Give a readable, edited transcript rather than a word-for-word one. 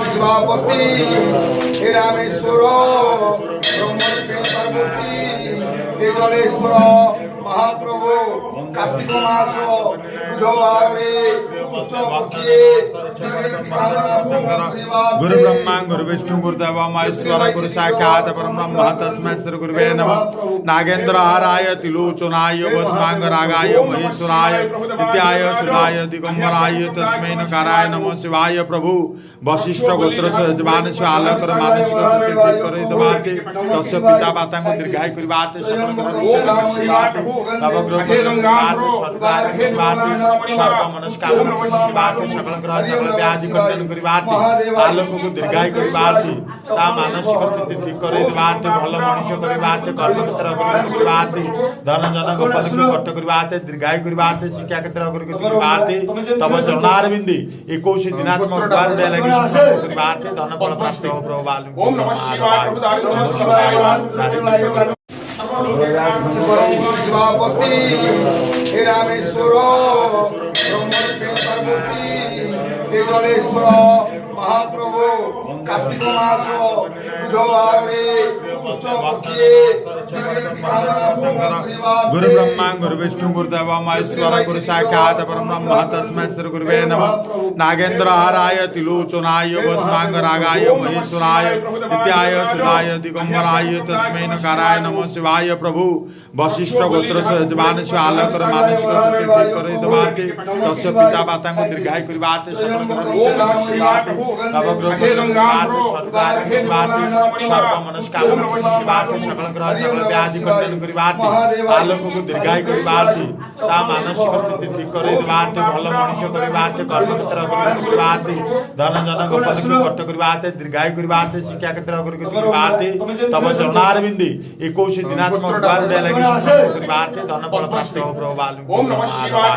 शिवापति हे रामेश्वर ब्रह्मूर्ति हे जलेश्वर महाप्रभु कार्तिक मास बुधवारे गुरु ब्रह्मा गुरु विष्णु गुरुदेव महेश्वर गुरु साक्षात् परब्रह्म तस्मै श्री गुरुवे नमः। नागेंद्र हाराय त्रिलोचनाय भस्मांगरागाय महेश्वराय नित्याय सुधाय दिगंबराय तस्मै नकाराय नमः शिवाय। प्रभु वशिष्ठ गोत्र से यजमान से आलोकर मानसिक स्थिति ठीक करे दबाते तस्य पिता माता को दीर्घायु करवाते सकल नवग्रह सर्व मनस्कामना शिवाते सकल ग्रह सकल व्याधि खंडन करवाते आलोक को दीर्घायु करवाते ता मानसिक स्थिति ठीक करे दबाते भल मनुष्य करवाते कर्म क्षेत्र करवाते धन जन गोपन को कट करवाते दीर्घायु करवाते शिक्षा क्षेत्र करवाते तब चरणारविंदे 21 दिनात्मक द्वार दे लगी करवाते धन फल प्राप्त हो प्रभु बालु। ओम नमः शिवाय नमः शिवाय शिवापति हे रामेश्वर ब्रह्मूर्ति हे जलेश्वर महाप्रभु कार्तिक मास बुधवारे गुरु ब्रह्मा गुरु विष्णु गुरुदेव महेश्वर गुरु साक्षात् परब्रह्म तस्मै श्री गुरुवे नमः। नागेंद्र हाराय त्रिलोचनाय भस्मांगरागाय महेश्वराय नित्याय सुधाय दिगंबराय तस्मै नकाराय नमः शिवाय। प्रभु वशिष्ठ गोत्र से यजमान से आलोकर मानसिक स्थिति ठीक करे दबाते तस्य पिता माता को दीर्घायु करवाते सकल नवग्रह सर्व मनस्कामना शिवाते सकल ग्रह सकल व्याधि खंडन करवाते आलोक को दीर्घायु करवाते ता मानसिक स्थिति ठीक करे दबाते भल मनुष्य करवाते कर्म क्षेत्र करवाते धन जन गोपन को कट करवाते दीर्घायु करवाते शिक्षा क्षेत्र करवाते तब चरणारविंदे 21 दिनात्मक द्वार दे लगी करवाते धन फल प्राप्त हो प्रभु बालु। ओम नमः शिवाय।